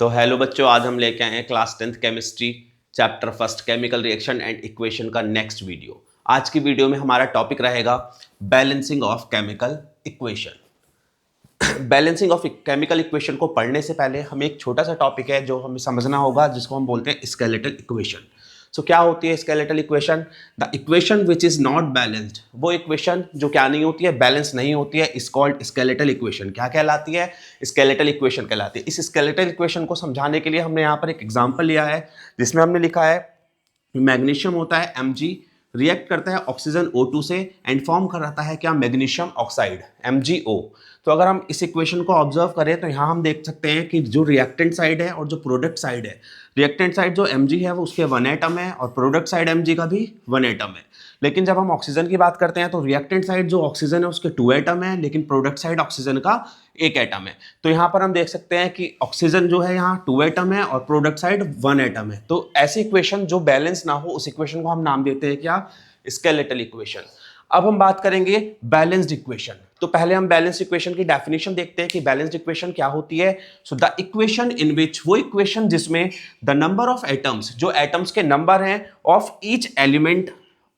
तो हेलो बच्चों, आज हम लेके आए हैं class 10th chemistry chapter first chemical reaction and equation का नेक्स्ट वीडियो। आज की वीडियो में हमारा टॉपिक रहेगा balancing of chemical equation. Balancing of chemical equation को पढ़ने से पहले हमें एक छोटा सा टॉपिक है जो हमें समझना होगा, जिसको हम बोलते हैं स्केलेटल इक्वेशन। सो क्या होती है skeletal equation? The equation which is not balanced, वो इक्वेशन जो क्या नहीं होती है, बैलेंस नहीं होती है, इज कॉल्ड स्केलेटल इक्वेशन। क्या कहलाती है? स्केलेटल इक्वेशन कहलाती है। इस स्केलेटल इक्वेशन को समझाने के लिए हमने यहाँ पर एक एग्जांपल लिया है, जिसमें हमने लिखा है मैग्नीशियम होता है Mg, रिएक्ट करता है ऑक्सीजन O2 से एंड फॉर्म कराता है क्या? Magnesium oxide MgO। तो अगर हम इस इक्वेशन को ऑब्जर्व करें तो यहाँ हम देख सकते हैं कि जो रिएक्टेंट साइड है और जो प्रोडक्ट साइड है, रिएक्टेंट साइड जो Mg है वो उसके 1 एटम है और प्रोडक्ट साइड Mg का भी 1 एटम है। लेकिन जब हम ऑक्सीजन की बात करते हैं तो रिएक्टेंट साइड जो ऑक्सीजन है उसके 2 एटम है, लेकिन प्रोडक्ट साइड ऑक्सीजन का 1 एटम है। तो यहाँ पर हम देख सकते हैं कि ऑक्सीजन जो है यहाँ 2 एटम है और प्रोडक्ट साइड 1 एटम है। तो ऐसी इक्वेशन जो बैलेंस ना हो, उस इक्वेशन को हम नाम देते हैं क्या? Skeletal equation. अब हम बात करेंगे बैलेंस्ड इक्वेशन। तो पहले हम बैलेंस्ड इक्वेशन की डेफिनेशन देखते हैं कि बैलेंस्ड इक्वेशन क्या होती है। सो द इक्वेशन इन विच, वो इक्वेशन जिसमें द नंबर ऑफ एटम्स, जो एटम्स के नंबर हैं of each element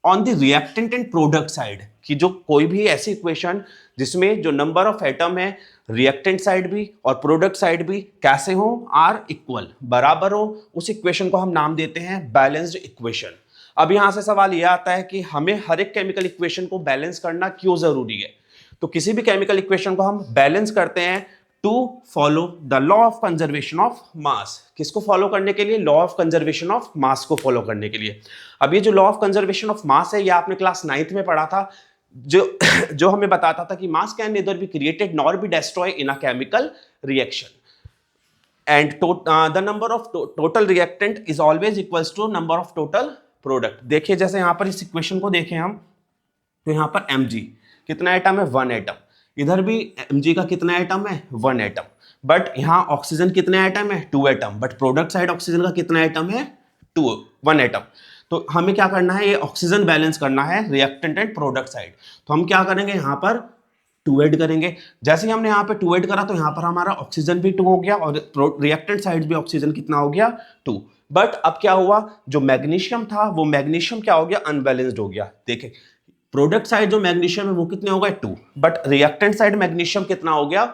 on the reactant and product side, कि जो कोई भी ऐसी इक्वेशन जिसमें जो नंबर ऑफ एटम है रिएक्टेंट साइड भी और प्रोडक्ट साइड भी कैसे हो, आर इक्वल, बराबर हो, उस इक्वेशन को हम नाम देते हैं बैलेंस्ड इक्वेशन। अब यहां से सवाल यह आता है कि हमें हर एक केमिकल इक्वेशन को बैलेंस करना क्यों जरूरी है? तो किसी भी केमिकल इक्वेशन को हम बैलेंस करते हैं to follow the law of conservation of mass. किसको फॉलो करने के लिए? Law of conservation of mass को फॉलो करने के लिए। अब ये जो law of conservation of mass है, ये आपने क्लास 9th में पढ़ा था, जो हमें बताता था कि mass can neither be created nor be destroy in a chemical reaction and the number of total reactant is always equals to number of total product. देखिए जैसे यहां पर इस इक्वेशन को देखें हम, तो यहां पर Mg कितना एटम है? 1 एटम। इधर भी Mg का कितना एटम है? 1 एटम। बट यहां ऑक्सीजन कितने एटम है? 2 atom. But product side oxygen का कितना एटम है? 1 एटम। तो हमें क्या करना है? ये ऑक्सीजन बैलेंस करना है रिएक्टेंट एंड प्रोडक्ट साइड। तो हम क्या करेंगे? यहां पर 2 ऐड करेंगे। जैसे ही हमने यहाँ पे 2 ऐड करा तो यहाँ पर हमारा ऑक्सीजन भी 2 हो गया और रिएक्टेंट साइड भी ऑक्सीजन कितना हो गया? 2। बट अब क्या हुआ? जो मैग्नीशियम था वो मैग्नीशियम क्या हो गया? अनबैलेंस्ड हो गया। देखें प्रोडक्ट साइड जो मैग्नीशियम है वो कितने हो गए? 2, बट रिएक्टेंट साइड मैग्नीशियम कितना हो गया?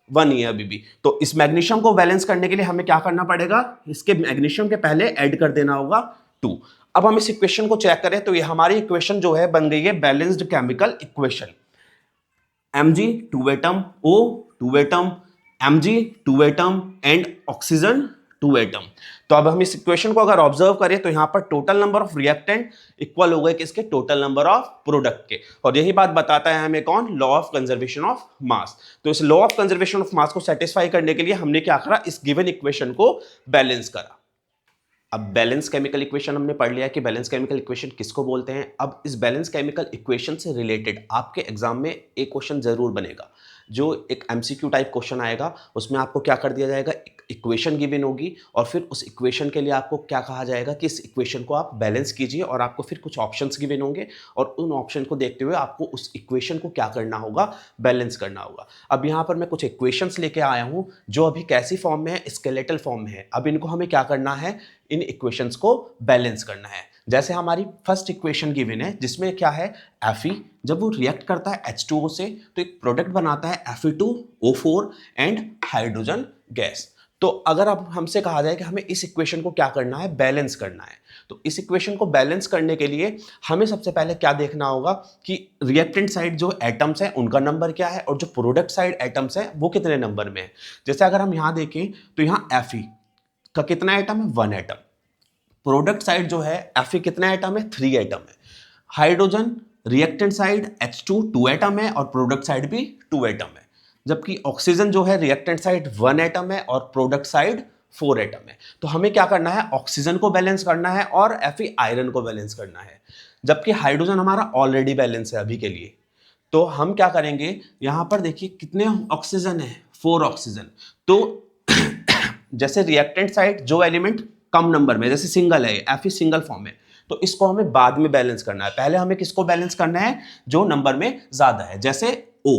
1 ही है अभी भी। तो इस मैग्नीशियम को बैलेंस करने के लिए हमें क्या करना पड़ेगा? इसके मैग्नीशियम के पहले ऐड कर देना होगा 2। अब हम इस इक्वेशन को चेक करें तो ये हमारी इक्वेशन जो है बन गई है balanced chemical equation. Mg 2 atom, O 2 atom, Mg 2 atom and oxygen 2 atom. तो अब हम इस इक्वेशन को अगर ऑब्जर्व करें तो यहां पर total number of reactant equal हो गए किसके? टोटल नंबर ऑफ प्रोडक्ट के। और यही बात बताता है हमें कौन? लॉ ऑफ कंजर्वेशन ऑफ मास। तो इस law of conservation of mass को सेटिस्फाई करने के लिए हमने क्या करा? इस गिवन इक्वेशन को बैलेंस करा। अब बैलेंस केमिकल इक्वेशन हमने पढ़ लिया कि बैलेंस केमिकल इक्वेशन किसको बोलते हैं। अब इस बैलेंस केमिकल इक्वेशन से रिलेटेड आपके एग्जाम में एक क्वेश्चन जरूर बनेगा, जो एक एमसीक्यू टाइप क्वेश्चन आएगा। उसमें आपको क्या कर दिया जाएगा? इक्वेशन गिवन होगी और फिर उस इक्वेशन के लिए आपको क्या कहा जाएगा कि इस इक्वेशन को आप बैलेंस कीजिए, और आपको फिर कुछ ऑप्शंस गिवन होंगे और उन ऑप्शन को देखते हुए आपको उस इक्वेशन को क्या करना होगा? बैलेंस करना होगा। अब यहाँ पर मैं कुछ इक्वेशंस लेके आया हूँ जो अभी कैसी फॉर्म में है? स्केलेटल फॉर्म में है। अब इनको हमें क्या करना है? इन इक्वेशंस को बैलेंस करना है। जैसे हमारी फर्स्ट इक्वेशन गिवन है जिसमें क्या है? Fe जब वो रिएक्ट करता है H2O से तो एक प्रोडक्ट बनाता है Fe2O4 एंड हाइड्रोजन गैस। तो अगर अब हमसे कहा जाए कि हमें इस इक्वेशन को क्या करना है? बैलेंस करना है। तो इस इक्वेशन को बैलेंस करने के लिए हमें सबसे पहले क्या देखना होगा कि रिएक्टेंट साइड जो एटम्स है उनका नंबर क्या है और जो प्रोडक्ट साइड एटम्स है वो कितने नंबर में है। जैसे अगर हम यहां देखें तो यहां Fe का कितना एटम है? 1 एटम। प्रोडक्ट साइड जो है Fe कितना एटम है? 3 एटम है। Hydrogen reactant side H2 2 atom है और प्रोडक्ट साइड भी 2 एटम है। जबकि ऑक्सीजन जो है रिएक्टेंट साइड 1 एटम है और प्रोडक्ट साइड 4 एटम है। तो हमें क्या करना है? ऑक्सीजन को बैलेंस करना है और Fe आयरन को बैलेंस करना है। जबकि हाइड्रोजन हमारा ऑलरेडी बैलेंस है अभी के लिए। तो हम क्या करेंगे? यहां पर देखिए कितने ऑक्सीजन है? 4 ऑक्सीजन। तो जैसे रिएक्टेंट साइड जो एलिमेंट कम नंबर में, जैसे सिंगल है Fe सिंगल फॉर्म में, तो इसको हमें बाद में बैलेंस करना है। पहले हमें किसको बैलेंस करना है? जो नंबर में ज्यादा है। जैसे O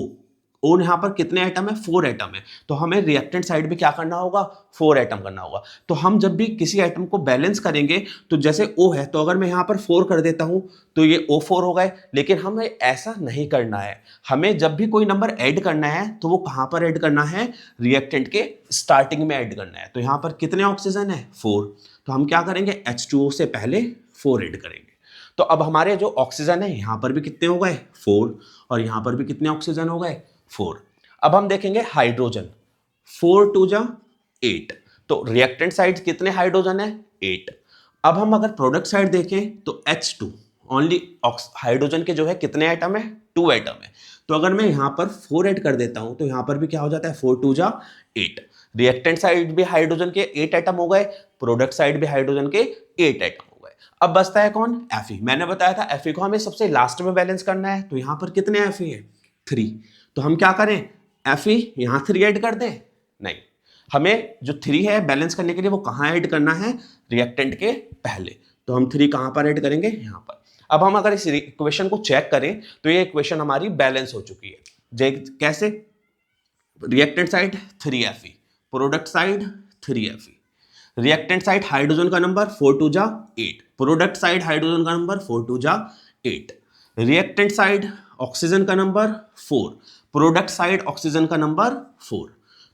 और यहाँ पर कितने एटम है, 4 एटम है, तो हमें रिएक्टेंट साइड भी क्या करना होगा, 4 एटम करना होगा। तो हम जब भी किसी एटम को बैलेंस करेंगे तो जैसे O है, तो अगर मैं यहाँ पर 4 कर देता हूँ तो ये O4 हो गए, लेकिन हमें ऐसा नहीं करना है। हमें जब भी कोई नंबर ऐड करना है तो वो कहाँ पर ऐड करना है, रिएक्टेंट के स्टार्टिंग में ऐड करना है। तो यहाँ पर कितने ऑक्सीजन है, 4, तो हम क्या करेंगे, H2O से पहले 4 ऐड करेंगे। तो अब हमारे जो ऑक्सीजन है यहाँ पर भी कितने हो गए, 4, और यहाँ पर भी कितने ऑक्सीजन हो गए, 4। अब हम देखेंगे हाइड्रोजन, 4 2 जा 8, तो रिएक्टेंट साइड कितने हाइड्रोजन है, 8। अब हम अगर प्रोडक्ट साइड देखें तो H2 ओनली हाइड्रोजन के जो है कितने एटम है, 2 एटम है। तो अगर मैं यहाँ पर 4 ऐड कर देता हूं तो यहाँ पर भी क्या हो जाता है, 4 2 जा 8। रिएक्टेंट साइड भी हाइड्रोजन के 8 एटम हो गए, प्रोडक्ट साइड भी हाइड्रोजन के 8 एटम हो गए। अब बचता है कौन, Fe। मैंने बताया था Fe को हमें सबसे लास्ट में बैलेंस करना है, तो यहाँ पर कितने Fe है, 3। तो हम क्या करें, Fe यहाँ 3 ऐड कर दें, नहीं, हमें जो 3 है बैलेंस करने के लिए वो कहाँ ऐड करना है, रिएक्टेंट के पहले। तो हम 3 कहाँ पर ऐड करेंगे, यहाँ पर। अब हम अगर इस इक्वेशन को चेक करें तो ये इक्वेशन हमारी बैलेंस हो चुकी है। कैसे, reactant side 3Fe, product side 3Fe, reactant side hydrogen का नंबर 4 2 जा 8, प्रोडक्ट साइड हाइड्रोजन का नंबर 4 2 जा 8, रिएक्टेंट साइड ऑक्सीजन का नंबर 4, प्रोडक्ट साइड ऑक्सीजन का नंबर 4।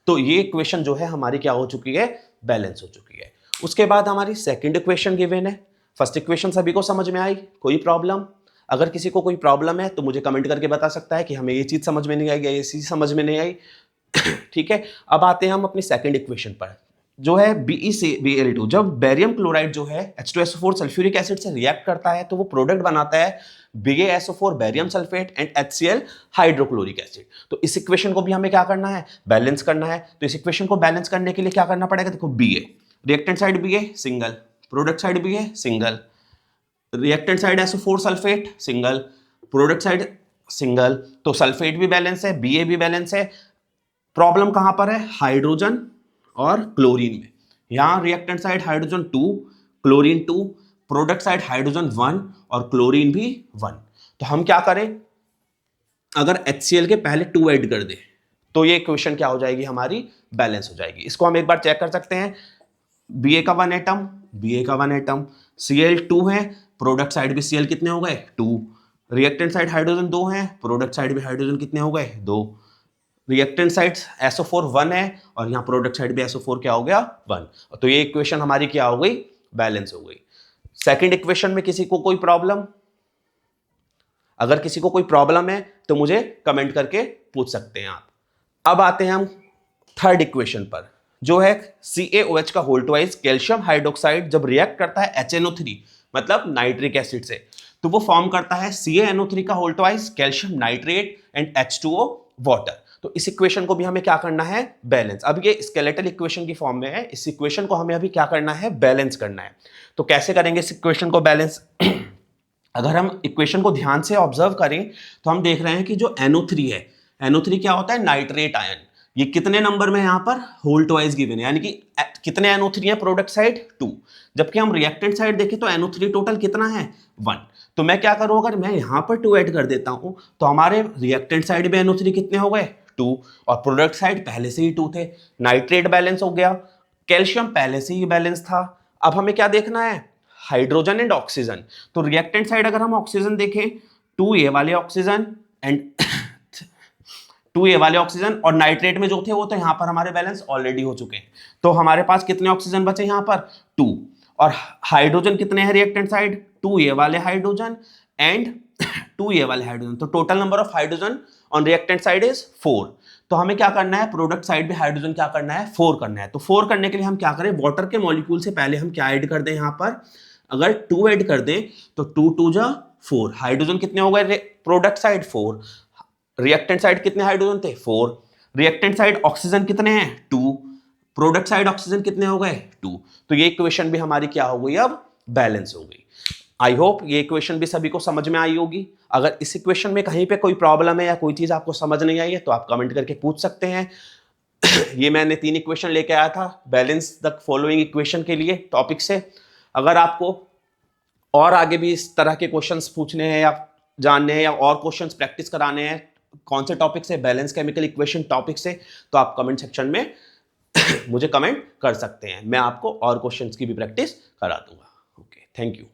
तो ये इक्वेशन जो है हमारी क्या हो चुकी है, बैलेंस हो चुकी है। उसके बाद हमारी सेकंड इक्वेशन गिवन है। फर्स्ट इक्वेशन सभी को समझ में आई, कोई प्रॉब्लम? अगर किसी को कोई प्रॉब्लम है तो मुझे कमेंट करके बता सकता है कि हमें ये चीज समझ में नहीं आई या ये चीज समझ में नहीं आई। ठीक है, अब आते हैं हम अपनी सेकंड इक्वेशन पर, जो है BeCl2। जब बेरियम क्लोराइड जो है H2SO4 सल्फ्यूरिक एसिड से रिएक्ट करता है तो वो प्रोडक्ट बनाता है BaSO4 barium sulphate and HCl hydrochloric acid. तो इस इक्वेशन को भी हमें क्या करना है, बैलेंस करना है। तो इस इक्वेशन को बैलेंस करने के लिए क्या करना पड़ेगा, देखो Ba, reactant side Ba single, product side Ba single, reactant side SO4 sulphate single, product side single, तो सल्फेट भी बैलेंस है, Ba भी बैलेंस है। प्रॉब्लम कहां पर है, हाइड्रोजन और क्लोरीन में। यहां reactant side hydrogen 2, chlorine 2, product side hydrogen 1 और क्लोरीन भी 1। तो हम क्या करें, अगर HCl के पहले 2 ऐड कर दे तो ये इक्वेशन क्या हो जाएगी, हमारी बैलेंस हो जाएगी। इसको हम एक बार चेक कर सकते हैं, Ba का 1 एटम, Ba का 1 एटम, Cl 2 है, प्रोडक्ट साइड भी Cl कितने हो गए, 2, रिएक्टेंट साइड हाइड्रोजन 2 है, प्रोडक्ट साइड भी हाइड्रोजन कितने हो गए, 2, रिएक्टेंट साइड SO4 1 है और यहाँ प्रोडक्ट साइड भी SO4 क्या हो गया, 1। तो ये इक्वेशन हमारी क्या हो गई, बैलेंस हो गई। सेकंड इक्वेशन में किसी को कोई प्रॉब्लम? अगर किसी को कोई प्रॉब्लम है तो मुझे कमेंट करके पूछ सकते हैं आप। अब आते हैं हम थर्ड इक्वेशन पर, जो है CaOH का होल ट्वाइस कैल्शियम हाइड्रोक्साइड जब रिएक्ट करता है HNO3 मतलब नाइट्रिक एसिड से, तो वो फॉर्म करता है CaNO3 का whole twice calcium nitrate and H2O water. तो इस इक्वेशन को भी हमें क्या करना है, बैलेंस। अब ये स्केलेटल इक्वेशन की फॉर्म में है, इस इक्वेशन को हमें अभी क्या करना है, बैलेंस करना है। तो कैसे करेंगे इस इक्वेशन को बैलेंस? अगर हम इक्वेशन को ध्यान से ऑब्जर्व करें तो हम देख रहे हैं कि जो NO3 है, NO3 क्या होता है, नाइट्रेट आयन। ये कितने नंबर में यहाँ पर होल ट्वाइस गिवन है, यानी कि कितने NO3 है प्रोडक्ट साइड 2, जबकि हम रिएक्टेंट साइड देखें तो NO3 टोटल कितना है, 1। तो मैं क्या करूं, अगर मैं यहाँ पर 2 ऐड कर देता हूं तो हमारे रिएक्टेंट साइड में NO3 कितने हो गए, 2, और प्रोडक्ट साइड पहले से ही 2 थे। नाइट्रेट बैलेंस हो गया, कैल्शियम पहले से ही बैलेंस था। अब हमें क्या देखना है, हाइड्रोजन एंड ऑक्सीजन। तो रिएक्टेंट साइड अगर हम ऑक्सीजन देखें, 2A वाले ऑक्सीजन एंड 2A वाले ऑक्सीजन, और नाइट्रेट में जो थे वो तो यहाँ पर हमारे बैलेंस ऑलरेडी हो चुके हैं। तो हमारे पास कितने ऑक्सीजन बचे यहाँ पर, 2, और हाइड्रोजन कितने हैं रिएक्टेंट साइड, 2A वाले हाइड्रोजन एंड 2A वाले हाइड्रोजन। तो total number of hydrogen on reactant side is 4। तो हमें क्या करना है, प्रोडक्ट साइड भी हाइड्रोजन क्या करना है, 4 करना है। तो 4 करने के लिए हम क्या करें, वाटर के मॉलिक्यूल से पहले हम क्या ऐड कर दें, यहाँ पर अगर 2 ऐड कर दें तो 2 2 जा 4, हाइड्रोजन कितने हो गए प्रोडक्ट साइड 4, रिएक्टेंट साइड कितने हाइड्रोजन थे, 4, रिएक्टेंट साइड ऑक्सीजन कितने हैं, 2, प्रोडक्ट साइड ऑक्सीजन कितने हो गए, 2। तो ये इक्वेशन भी हमारी क्या हो गई, अब बैलेंस हो गई। आई होप ये इक्वेशन भी सभी को समझ में आई होगी। अगर इस इक्वेशन में कहीं पे कोई प्रॉब्लम है या कोई चीज आपको समझ नहीं आई है तो आप कमेंट करके पूछ सकते हैं। ये मैंने 3 इक्वेशन लेके आया था बैलेंस द फॉलोइंग इक्वेशन के लिए टॉपिक से। अगर आपको और आगे भी इस तरह के क्वेश्चंस पूछने हैं या जानने हैं या और क्वेश्चंस प्रैक्टिस कराने हैं कौन से टॉपिक से, बैलेंस केमिकल इक्वेशन टॉपिक से, तो आप कमेंट सेक्शन में मुझे कमेंट कर सकते हैं, मैं आपको और क्वेश्चंस की भी प्रैक्टिस करा दूंगा। Okay, thank you.